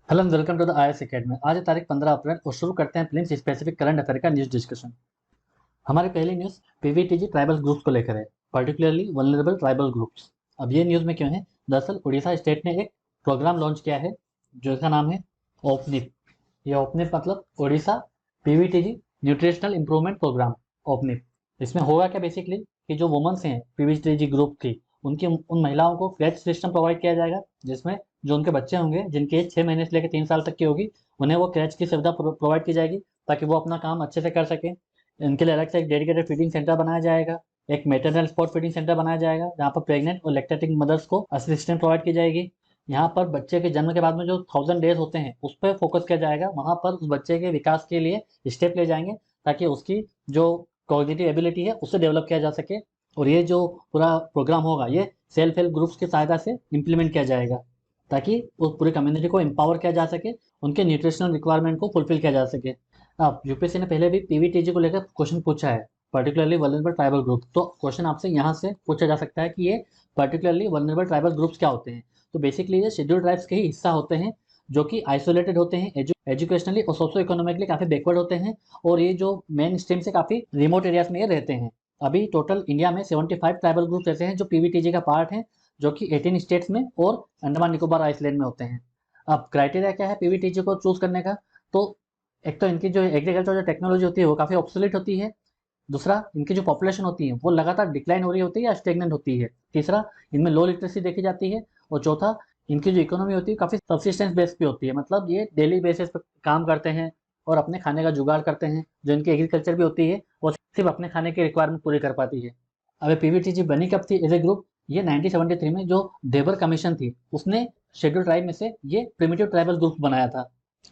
Hello and welcome to the IAS academy. आज है तारीख 15 अप्रैल और शुरू करते हैं प्रीलिम्स स्पेसिफिक करंट अफेयर का न्यूज़ डिस्कशन। हमारी पहली न्यूज़ पीवीटीजी ट्राइबल ग्रुप्स को लेकर है, पर्टिकुलरली वल्नरेबल ट्राइबल ग्रुप्स। अब ये न्यूज़ में क्यों है? दरअसल उड़ीसा स्टेट ने एक प्रोग्राम लॉन्च किया है जिसका नाम है ओपनिप। ये ओपनिप मतलब Orissa PVTG nutritional improvement programme, OPNIP. इसमें होगा क्या बेसिकली कि जो वुमेन्स हैं पीवीटीजी ग्रुप की, उनकी उन महिलाओं को फ्लैट सिस्टम प्रोवाइड किया जाएगा, जिसमें जो उनके बच्चे होंगे जिनकी एज 6 महीने से लेकर 3 साल तक की होगी, उन्हें वो क्रैच की सुविधा प्रोवाइड की जाएगी ताकि वो अपना काम अच्छे से कर सकें। इनके लिए अलग से एक डेडिकेटेड फीडिंग सेंटर बनाया जाएगा, एक मेटरनल स्पॉट फीडिंग सेंटर बनाया जाएगा जहाँ पर प्रेग्नेंट और लैक्टेटिंग मदर्स को असिस्टेंट प्रोवाइड की जाएगी। यहाँ पर बच्चे के जन्म के बाद में जो 1000 डेज होते हैं उस पर फोकस किया जाएगा, वहाँ पर उस बच्चे के विकास के लिए स्टेप ले जाएंगे ताकि उसकी जो कॉग्निटिव एबिलिटी है उससे डेवलप किया जा सके। और ये जो पूरा प्रोग्राम होगा ये सेल्फ हेल्प ग्रुप्स की सहायता से इम्प्लीमेंट किया जाएगा ताकि उस पूरी कम्युनिटी को एम्पावर किया जा सके, उनके न्यूट्रिशनल रिक्वायरमेंट को फुलफिल किया जा सके। अब यूपीएससी ने पहले भी पीवीटीजी को लेकर क्वेश्चन पूछा है, पर्टिकुलरली वल्नरेबल ट्राइबल ग्रुप। तो क्वेश्चन आपसे यहाँ से पूछा जा सकता है कि ये पर्टिकुलरली वल्नरेबल ट्राइबल ग्रुप्स क्या होते हैं। तो बेसिकली ये शेड्यूल ट्राइब्स के ही हिस्सा होते हैं जो कि आइसोलेटेड होते हैं, एजुकेशनली और सोशो इकोनॉमिकली काफ़ी बैकवर्ड होते हैं, और ये जो मेन स्ट्रीम से काफ़ी रिमोट एरियाज में ये रहते हैं। अभी टोटल इंडिया में 75 ट्राइबल ग्रुप्स ऐसे हैं जो पीवीटीजी का पार्ट हैं, जो कि 18 स्टेट्स में और अंडमान निकोबार आइसलैंड में होते हैं। अब क्राइटेरिया क्या है पीवीटीजी को चूज करने का? तो एक तो इनकी जो एग्रीकल्चर जो टेक्नोलॉजी होती है वो काफ़ी ऑब्सोलीट होती है। दूसरा, इनकी जो पॉपुलेशन होती है वो लगातार डिक्लाइन हो रही होती है या स्टेगनेंट होती है। तीसरा, इनमें लो लिटरेसी देखी जाती है। और चौथा, इनकी जो इकोनॉमी होती है काफ़ी सब्सिस्टेंस बेस पे होती है, मतलब ये डेली बेसिस पे काम करते हैं और अपने खाने का जुगाड़ करते हैं। जो इनकी एग्रीकल्चर भी होती है वो सिर्फ अपने खाने की रिक्वायरमेंट पूरी कर पाती है। अब पीवीटीजी बनी कब थी एज ए ग्रुप? ये 1973 में जो देबर कमीशन थी उसने शेड्यूल ट्राइब में से ये प्रिमिटिव ट्राइबल ग्रुप बनाया था,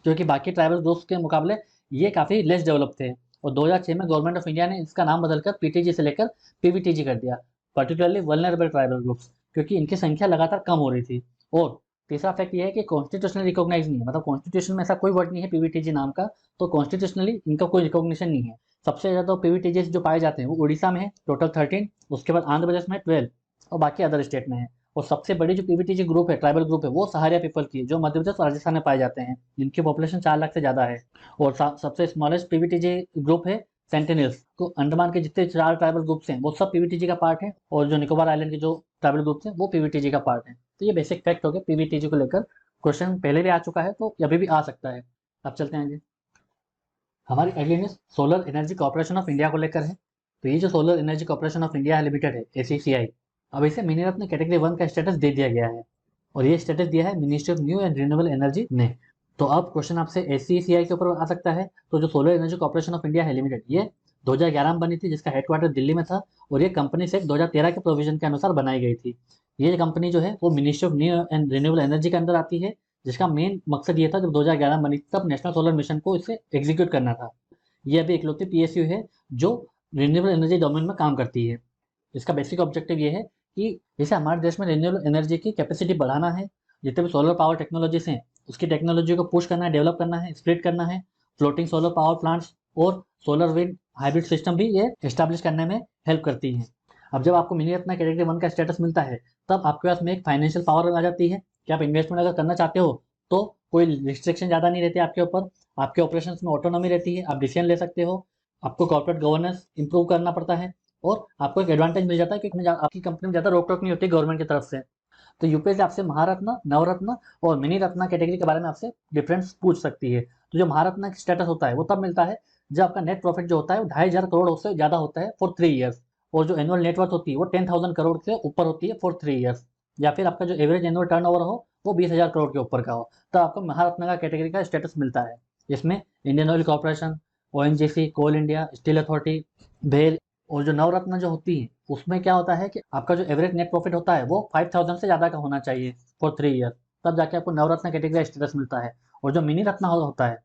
जो कि बाकी ट्राइबल ग्रुप्स के मुकाबले ये काफ़ी लेस डेवलप थे। और 2006 में गवर्नमेंट ऑफ इंडिया ने इसका नाम बदलकर पीटीजी से लेकर पीवीटीजी कर दिया, पर्टिकुलरली वल्नरेबल ट्राइबल ग्रुप्स, क्योंकि इनकी संख्या लगातार कम हो रही थी। और तीसरा फैक्ट ये है कि कॉन्स्टिट्यूशनल रिकॉग्नाइज नहीं है, मतलब कॉन्स्टिट्यूशन में ऐसा कोई वर्ड नहीं है पीवीटीजी नाम का, तो कॉन्स्टिट्यूशनली इनका कोई रिकॉग्निशन नहीं है। सबसे ज़्यादा पीवीटीजी जो पाए जाते हैं वो उड़ीसा में है, टोटल 13, उसके बाद आंध्र प्रदेश में 12 और बाकी अदर स्टेट में है। और सबसे बड़ी जो पीवीटीजी ग्रुप है, ट्राइबल ग्रुप है, वो सहारिया पीपल की है जो मध्य प्रदेश और राजस्थान में पाए जाते हैं, जिनकी पॉपुलेशन 4 लाख से ज़्यादा है। और सबसे स्मॉलेस्ट पीवीटीजी ग्रुप है सेंटिनल्स। तो अंडमान के जितने 4 ट्राइबल ग्रुप्स हैं वो सब पीवीटीजी का पार्ट है, और जो निकोबार आइलैंड के जो ट्राइबल ग्रुप्स हैं वो पीवीटीजी का पार्ट है। तो ये बेसिक फैक्ट हो गया पीवीटीजी को लेकर। क्वेश्चन पहले भी आ चुका है तो अभी भी आ सकता है। अब चलते हैं आगे। हमारी अगली news solar energy corporation of India को लेकर है। तो ये जो solar energy corporation of India limited है, एसीसीआई, अब इसे मिनी रत्न कैटेगरी 1 का स्टेटस दे दिया गया है, और ये स्टेटस दिया है ministry of new and renewable energy ने। तो अब क्वेश्चन आपसे एसीसीआई के ऊपर आ सकता है। तो जो solar energy corporation of India है लिमिटेड, ये 2011 में बनी थी, जिसका हेडक्वार्टर दिल्ली में था, और ये कंपनी से 2013 के प्रोविजन के अनुसार बनाई गई थी। ये कंपनी जो है वो ministry of new and renewable energy के अंदर आती है, जिसका मेन मकसद ये था जब 2011 में बनी तब नेशनल सोलर मिशन को इसे एग्जीक्यूट करना था। ये अभी इकलौती पीएसयू है जो रिन्यूएबल एनर्जी डोमेन में काम करती है। इसका बेसिक ऑब्जेक्टिव ये है कि जैसे हमारे देश में रिन्यूएबल एनर्जी की कैपेसिटी बढ़ाना है, जितने भी सोलर पावर टेक्नोलॉजीज हैं उसकी टेक्नोलॉजी को पुश करना है, डेवलप करना है, स्प्लिट करना है। फ्लोटिंग सोलर पावर प्लांट्स और सोलर विंड हाइब्रिड सिस्टम भी ये एस्टैब्लिश करने में हेल्प करती हैं। अब जब आपको मिनी रत्न कैटेगरी 1 का स्टेटस मिलता है तब आपके पास में एक फाइनेंशियल पावर आ जाती है कि आप इन्वेस्टमेंट अगर करना चाहते हो तो कोई रिस्ट्रिक्शन ज़्यादा नहीं रहती आपके ऊपर, आपके ऑपरेशंस में ऑटोनॉमी रहती है, आप डिसीजन ले सकते हो। आपको कॉर्पोरेट गवर्नेंस इंप्रूव करना पड़ता है, और आपको एक एडवांटेज मिल जाता है क्योंकि आपकी कंपनी में ज़्यादा रोक टोक नहीं होती गवर्नमेंट की तरफ से। तो यूपीएससी आपसे महारत्न, नवरत्न और मिनी रत्न कैटेगरी के बारे में आपसे डिफरेंस पूछ सकती है। तो जो महारत्न स्टेटस होता है वो तब मिलता है जब आपका नेट प्रॉफिट जो होता है वो 2500 करोड़ से ज़्यादा होता है फॉर 3 ईयर्स, और जो एनुअल नेटवर्थ होती है वो 10,000 करोड़ से ऊपर होती है फॉर 3 ईयर्स, या फिर आपका जो एवरेज एनुअल टर्नओवर हो वो 20,000 करोड़ के ऊपर का हो, तो आपको महारत्न का कैटेगरी का स्टेटस मिलता है। इसमें इंडियन ऑयल कॉर्पोरेशन, ओएनजीसी, कोल इंडिया, स्टील अथॉरिटी, भेल, और जो नवरत्न जो होती है उसमें क्या होता है कि आपका जो एवरेज नेट प्रॉफिट होता है वो 5,000 से ज़्यादा का होना चाहिए फॉर 3 ईयर, तब जाके आपको नवरत्न कैटेगरी का स्टेटस मिलता है। और जो मिनी रत्न होता है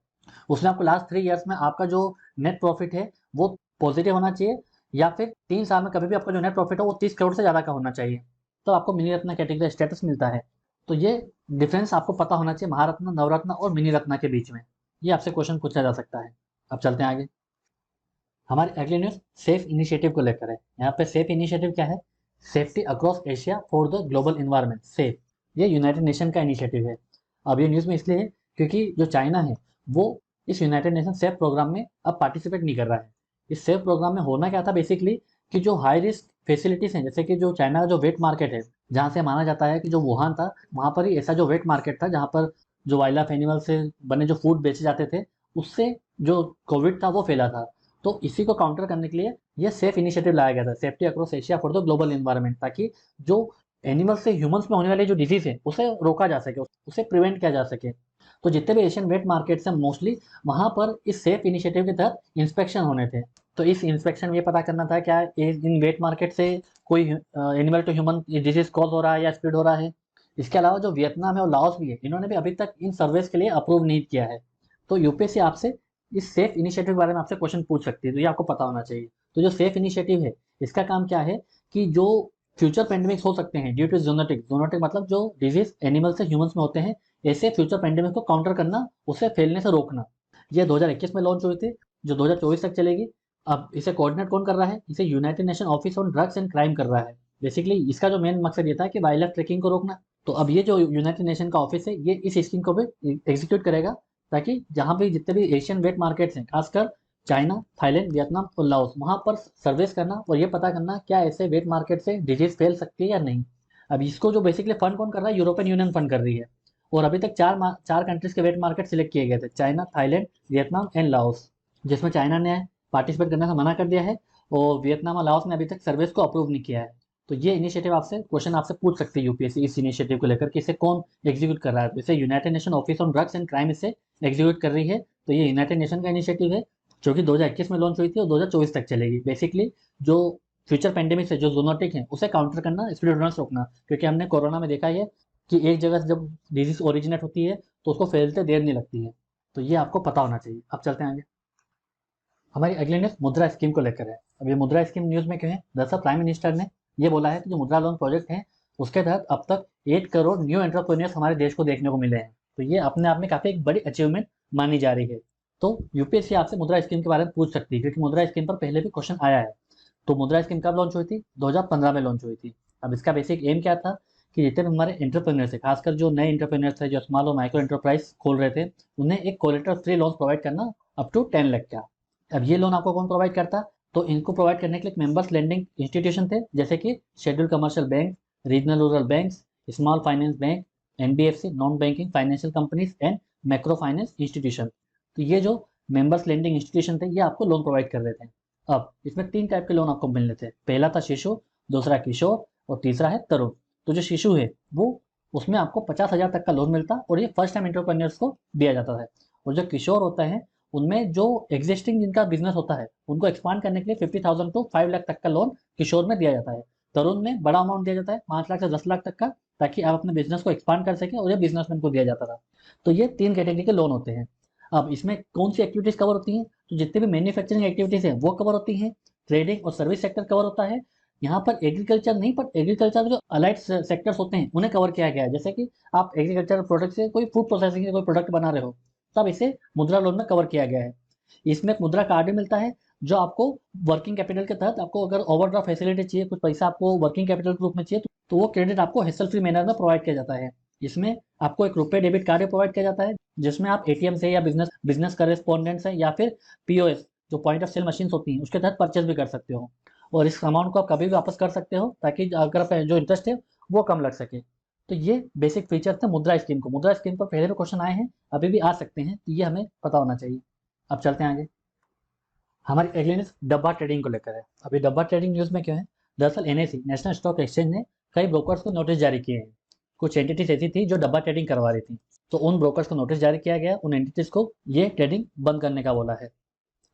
उसमें आपको लास्ट 3 ईयर्स में आपका जो नेट प्रॉफिट है वो पॉजिटिव होना चाहिए, या फिर 3 साल में कभी भी आपका जो नेट प्रॉफिट हो वो 30 करोड़ से ज़्यादा का होना चाहिए, तो आपको मिनी रत्न कैटेगरी का स्टेटस मिलता है। तो ये डिफरेंस आपको पता होना चाहिए महारत्न, नवरत्न और मिनी रत्न के बीच में। ये आपसे क्वेश्चन पूछा जा सकता है। अब चलते हैं आगे। हमारी अगली न्यूज़ सेफ इनिशिएटिव को लेकर है। यहाँ पे सेफ इनिशिएटिव क्या है? Safety across Asia for the global environment, safe. ये यूनाइटेड नेशन का इनिशिएटिव है। अब ये न्यूज़ में इसलिए है क्योंकि जो चाइना है वो इस यूनाइटेड नेशन सेफ प्रोग्राम में अब पार्टिसिपेट नहीं कर रहा है। इस सेफ प्रोग्राम में होना क्या था बेसिकली, कि जो हाई रिस्क फैसिलिटीज़ हैं, जैसे कि जो चाइना का जो वेट मार्केट है, जहाँ से माना जाता है कि जो वुहान था, वहाँ पर ही ऐसा जो वेट मार्केट था जहाँ पर जो वाइल्ड लाइफ एनिमल से बने जो फूड बेचे जाते थे, उससे जो कोविड था वो फैला था। तो इसी को काउंटर करने के लिए ये सेफ इनिशिएटिव लाया गया था, safety across Asia for the global environment, ताकि जो एनिमल से ह्यूमंस में होने वाली जो डिजीज है उसे रोका जा सके, उसे प्रिवेंट किया जा सके। तो जितने भी एशियन वेट मार्केट्स हैं मोस्टली वहाँ पर इस सेफ इनिशिएटिव के तहत इंस्पेक्शन होने थे। तो इस इंस्पेक्शन में ये पता करना था क्या इन वेट मार्केट से कोई animal to human disease cause हो रहा है या स्प्रेड हो रहा है। इसके अलावा जो वियतनाम है और लाओस भी है, इन्होंने भी अभी तक इन सर्वेस के लिए अप्रूव नहीं किया है। तो यूपीएससी आपसे इस सेफ इनिशिएटिव के बारे में आपसे क्वेश्चन पूछ सकती है, तो ये आपको पता होना चाहिए। तो जो सेफ इनिशिएटिव है इसका काम क्या है, कि जो फ्यूचर पेंडेमिक्स हो सकते हैं ड्यू टू जोनोटिक, जोनोटिक मतलब जो डिजीज एनिमल से ह्यूमंस में होते हैं, ऐसे फ्यूचर पेंडेमिक को काउंटर करना, उसे फैलने से रोकना। ये 2021 में लॉन्च हुई थी, जो 2024 तक चलेगी। अब इसे कोऑर्डिनेट कौन कर रहा है, इसे United nation office on drugs and crime कर रहा है। बेसिकली इसका जो मेन मकसद ये था कि वाइल्ड लाइफ ट्रैकिंग को रोकना। तो अब ये जो यूनाइटेड नेशन का ऑफिस है, ये इस स्कीम को भी एग्जीक्यूट करेगा, ताकि जहाँ भी जितने भी एशियन वेट मार्केट्स हैं, खासकर चाइना, थाईलैंड, वियतनाम और लाओस, वहाँ पर सर्वेस करना और ये पता करना क्या ऐसे वेट मार्केट से डिजीज फैल सकती है या नहीं। अब इसको जो बेसिकली फंड कौन कर रहा है, यूरोपियन यूनियन फंड कर रही है। और अभी तक चार कंट्रीज के वेट मार्केट सिलेक्ट किए गए थे, China, Thailand, Vietnam and Laos, जिसमें चाइना ने पार्टिसिपेट करने से मना कर दिया है और वियतनाम और लाओस ने अभी तक सर्वेस को अप्रूव नहीं किया है। तो ये इनिशिएटिव आपसे क्वेश्चन आपसे पूछ सकती है यूपीएससी इस इनिशिएटिव को लेकर, कि इसे कौन एग्जीक्यूट कर रहा है। तो इसे United nation office on drugs and crime इसे एग्जीक्यूट कर रही है। तो ये यूनाइटेड नेशन का इनिशिएटिव है, जो कि 2021 में लॉन्च हुई थी और 2024 तक चलेगी। बेसिकली जो फ्यूचर पेंडेमिक है, जो जोनोटिक है, उसे काउंटर करना, स्प्रेड होना से रोकना। क्योंकि हमने कोरोना में देखा ही है कि एक जगह से जब डिजीज ओरिजिनेट होती है तो उसको फैलते देर नहीं लगती है। तो ये आपको पता होना चाहिए। अब चलते हैं आगे। हमारी अगली न्यूज़ मुद्रा स्कीम को लेकर है। अब ये मुद्रा स्कीम न्यूज़ में क्यों है, दरअसल प्राइम मिनिस्टर ने ये बोला है कि जो मुद्रा लोन प्रोजेक्ट है उसके तहत अब तक 8 करोड़ न्यू एंटरप्रेन्योर्स हमारे देश को देखने को मिले हैं। तो ये अपने आप में काफ़ी एक बड़ी अचीवमेंट मानी जा रही है। तो यूपीएससी आपसे मुद्रा स्कीम के बारे में पूछ सकती है, क्योंकि मुद्रा स्कीम पर पहले भी क्वेश्चन आया है। तो मुद्रा स्कीम कब लॉन्च हुई थी, 2015 में लॉन्च हुई थी। अब इसका बेसिक एम क्या था, कि जितने भी हमारे एंटरप्रेन्योर्स है, खासकर जो नए एंटरप्रेन्योर्स थे, जो स्मॉल और माइक्रो एंटरप्राइज खोल रहे थे, उन्हें एक कोलेटरल फ्री लोन प्रोवाइड करना अप टू 10 लाख का। अब ये लोन आपको कौन प्रोवाइड करता, तो इनको प्रोवाइड करने के लिए मेंबर्स लेंडिंग इंस्टीट्यूशन थे, जैसे कि schedule commercial bank, regional rural banks, small finance bank, NBFC, non banking financial companies and macro finance institution. तो ये जो मेंबर्स लेंडिंग इंस्टीट्यूशन थे, ये आपको लोन प्रोवाइड कर रहे थे। अब इसमें 3 टाइप के लोन आपको मिलने थे। पहला था शिशु, दूसरा किशोर और तीसरा है तरुण। तो जो शिशु है वो, उसमें आपको 50,000 तक का लोन मिलता और ये फर्स्ट टाइम एंटरप्रेन्योर्स को दिया जाता है। और जो किशोर होता है, उनमें जो एग्जिस्टिंग जिनका बिजनेस होता है उनको एक्सपांड करने के लिए 50,000 टू 5 लाख तक का लोन किशोर में दिया जाता है। तरुण में बड़ा अमाउंट दिया जाता है, 5 लाख से 10 लाख तक का, ताकि आप अपने बिजनेस को एक्सपांड कर सकें, और ये बिजनेसमैन को दिया जाता था। तो ये 3 कैटेगरी के लोन होते हैं। अब इसमें कौन सी एक्टिविटीज़ कवर होती हैं, तो जितने भी मैन्युफैक्चरिंग एक्टिविटीज़ हैं वो कवर होती हैं, ट्रेडिंग और सर्विस सेक्टर कवर होता है। यहाँ पर एग्रीकल्चर नहीं, पर एग्रीकल्चर जो अलाइड सेक्टर्स होते हैं उन्हें कवर किया गया है। जैसे कि आप एग्रीकल्चर प्रोडक्ट से कोई फूड प्रोसेसिंग से कोई प्रोडक्ट बना रहे हो, तब इसे मुद्रा लोन में कवर किया गया है। इसमें एक मुद्रा कार्ड भी मिलता है, जो आपको वर्किंग कैपिटल के तहत, आपको अगर ओवरड्राफ्ट फैसिलिटी चाहिए, कुछ पैसा आपको वर्किंग कैपिटल के रूप में चाहिए, तो वो क्रेडिट आपको हेसल फ्री मैनर में प्रोवाइड किया जाता है। इसमें आपको एक रुपए डेबिट कार्ड प्रोवाइड किया जाता है, जिसमें आप एटीएम से या बिजनेस बिजनेस करेस्पॉन्डेंट से या फिर पीओएस जो पॉइंट ऑफ सेल मशीन होती हैं उसके तहत परचेज भी कर सकते हो। और इस अमाउंट को आप कभी भी वापस कर सकते हो, ताकि अगर जो इंटरेस्ट है वो कम लग सके। तो ये बेसिक फीचर थे मुद्रा स्कीम को। मुद्रा स्कीम पर पहले भी क्वेश्चन आए हैं, अभी भी आ सकते हैं, तो ये हमें पता होना चाहिए। अब चलते हैं आगे। हमारी अगली न्यूज़ डब्बा ट्रेडिंग को लेकर है। अभी डब्बा ट्रेडिंग न्यूज़ में क्यों है, दरअसल एनएसई, नेशनल स्टॉक एक्सचेंज ने कई ब्रोकर्स को नोटिस जारी किए हैं। कुछ एंटिटीज ऐसी थी जो डब्बा ट्रेडिंग करवा रही थी, तो उन ब्रोकर्स को नोटिस जारी किया गया, उन एंटिटीज को ये ट्रेडिंग बंद करने का बोला है।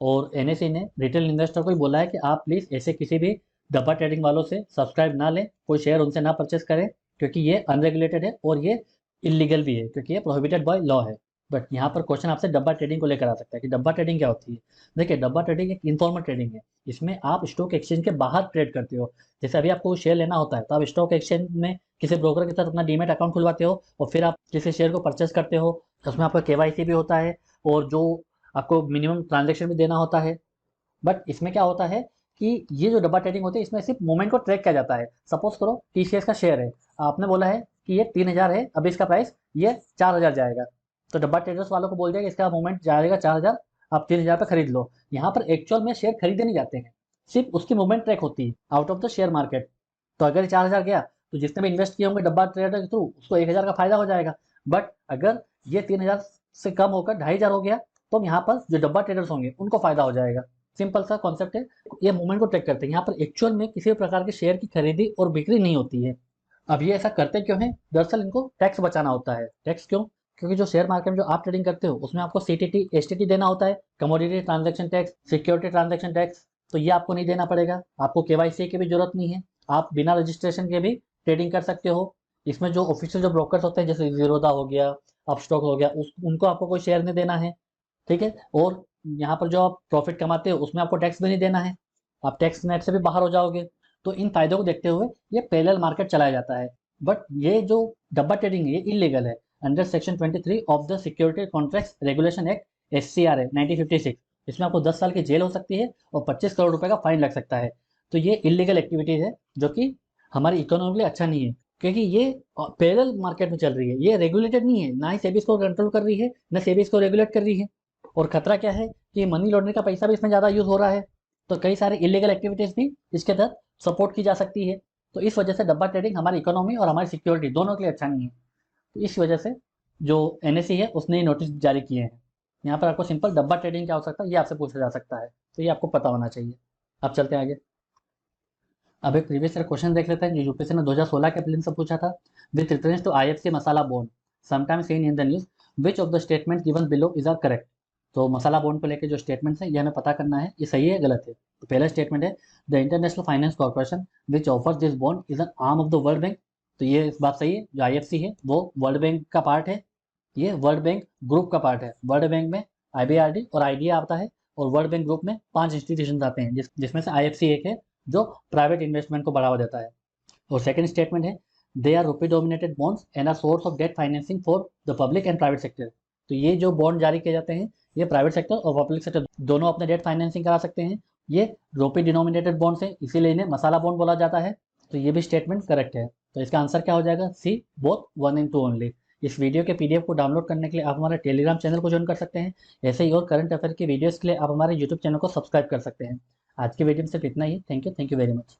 और एनएसई ने रिटेल इन्वेस्टर को भी बोला है कि आप प्लीज़ ऐसे किसी भी डब्बा ट्रेडिंग वालों से सब्सक्राइब ना लें, कोई शेयर उनसे ना परचेस करें, क्योंकि ये अनरेगुलेटेड है और ये इलीगल भी है, क्योंकि ये प्रोहिबिटेड बाय लॉ है। बट यहाँ पर क्वेश्चन आपसे डब्बा ट्रेडिंग को लेकर आ सकता है कि डब्बा ट्रेडिंग क्या होती है। देखिए, डब्बा ट्रेडिंग एक इनफॉर्मल ट्रेडिंग है। इसमें आप स्टॉक एक्सचेंज के बाहर ट्रेड करते हो। जैसे अभी आपको शेयर लेना होता है, तो आप स्टॉक एक्सचेंज में किसी ब्रोकर के साथ अपना डीमेट अकाउंट खुलवाते हो और फिर आप किसी शेयर को परचेस करते हो। उसमें आपका केवाईसी भी होता है और जो आपको मिनिमम ट्रांजेक्शन भी देना होता है। बट इसमें क्या होता है कि ये जो डब्बा ट्रेडिंग होती है, इसमें सिर्फ मूवमेंट को ट्रैक किया जाता है। सपोज करो टीसीएस का शेयर है, आपने बोला है कि ये 3,000 है, अभी इसका प्राइस ये 4,000 जाएगा। तो डब्बा ट्रेडर्स वालों को बोल दिया कि इसका मूवमेंट जाएगा 4000, आप 3000 पे खरीद लो। यहाँ पर एक्चुअल में शेयर खरीदे नहीं जाते हैं, सिर्फ उसकी मूवमेंट ट्रैक होती है out of the share market. तो अगर 4000 गया तो जिसने भी इन्वेस्ट किए होंगे डब्बा ट्रेडर के थ्रू उसको 1000 का फायदा हो जाएगा। बट अगर ये 3000 से कम होकर 2500 हो गया तो यहाँ पर जो डब्बा ट्रेडर्स होंगे उनको फायदा हो जाएगा। सिंपल सा कॉन्सेप्ट है, ये मूवमेंट को ट्रैक करते हैं। यहाँ पर एक्चुअल में किसी भी प्रकार के शेयर की खरीदी और बिक्री नहीं होती है। अब ये ऐसा करते क्यों है? दरअसल इनको टैक्स बचाना होता है। टैक्स क्यों? क्योंकि जो शेयर मार्केट में जो आप ट्रेडिंग करते हो उसमें आपको सीटीटी एसटीटी देना होता है, commodity transaction tax, security transaction tax. तो ये आपको नहीं देना पड़ेगा, आपको केवाईसी की भी जरूरत नहीं है, आप बिना रजिस्ट्रेशन के भी ट्रेडिंग कर सकते हो। इसमें जो ऑफिशियल जो ब्रोकर्स होते हैं जैसे जीरोधा हो गया, अपस्टॉक हो गया, उनको आपको कोई शेयर नहीं देना है, ठीक है। और यहाँ पर जो आप प्रॉफिट कमाते हो उसमें आपको टैक्स भी नहीं देना है, आप टैक्स नेट से भी बाहर हो जाओगे। तो इन फायदों को देखते हुए ये पैरेलल मार्केट चलाया जाता है। बट ये जो डब्बा ट्रेडिंग है ये इलीगल है under section 23 of the security contracts regulation act SCRA 1956। इसमें आपको 10 साल की जेल हो सकती है और 25 करोड़ रुपए का फाइन लग सकता है। तो ये इलीगल एक्टिविटीज है जो कि हमारी इकोनॉमी के लिए अच्छा नहीं है, क्योंकि ये पैरेलल मार्केट में चल रही है, ये रेगुलेटेड नहीं है, ना ही सेबी इसको कंट्रोल कर रही है ना सेबी इसको रेगुलेट कर रही है। और खतरा क्या है कि मनी लॉन्ड्रिंग का पैसा भी इसमें ज़्यादा यूज हो रहा है, तो कई सारे इलीगल एक्टिविटीज भी इसके तहत सपोर्ट की जा सकती है। तो इस वजह से डब्बा ट्रेडिंग हमारी इकोनॉमी और हमारी सिक्योरिटी दोनों के लिए अच्छा नहीं है। तो इस वजह से जो NSE है उसने ये नोटिस जारी किए हैं। यहाँ पर आपको सिंपल डब्बा ट्रेडिंग क्या हो सकता है ये आपसे पूछा जा सकता है, तो ये आपको पता होना चाहिए। अब चलते हैं आगे। अब एक प्रीवियस ईयर क्वेश्चन देख लेते हैं जो यूपीएससी ने 2016 के प्रीलिम्स से पूछा था। With reference to IFC masala bond sometime seen in the news which of the statement given below is are correct. तो मसाला बॉन्ड को लेकर जो स्टेटमेंट्स है ये हमें पता करना है ये सही है गलत है। तो पहला स्टेटमेंट है the international finance corporation which offers this bond is an arm of the world bank. तो ये इस बात सही है, जो IFC है वो वर्ल्ड बैंक का पार्ट है, ये वर्ल्ड बैंक ग्रुप का पार्ट है। वर्ल्ड बैंक में IBRD और IDA आता है और वर्ल्ड बैंक ग्रुप में 5 इंस्टीट्यूशन आते हैं जिसमें से IFC एक है जो प्राइवेट इन्वेस्टमेंट को बढ़ावा देता है। और सेकंड स्टेटमेंट है they are rupee dominated bonds and are source of debt financing for the public and private sector. तो ये जो बॉन्ड जारी किए जाते हैं ये प्राइवेट सेक्टर और पब्लिक सेक्टर दोनों अपने डेट फाइनेंसिंग करा सकते हैं। ये रुपी डिनोमिनेटेड बॉन्ड्स है इसीलिए इन्हें मसाला बॉन्ड बोला जाता है। तो ये भी स्टेटमेंट करेक्ट है। तो इसका आंसर क्या हो जाएगा? सी, बोथ 1 and 2 ओनली। इस वीडियो के PDF को डाउनलोड करने के लिए आप हमारे टेलीग्राम चैनल को ज्वाइन कर सकते हैं। ऐसे ही और करंट अफेयर की वीडियोस के लिए आप हमारे YouTube चैनल को सब्सक्राइब कर सकते हैं। आज की वीडियो में सिर्फ इतना ही। Thank you very much.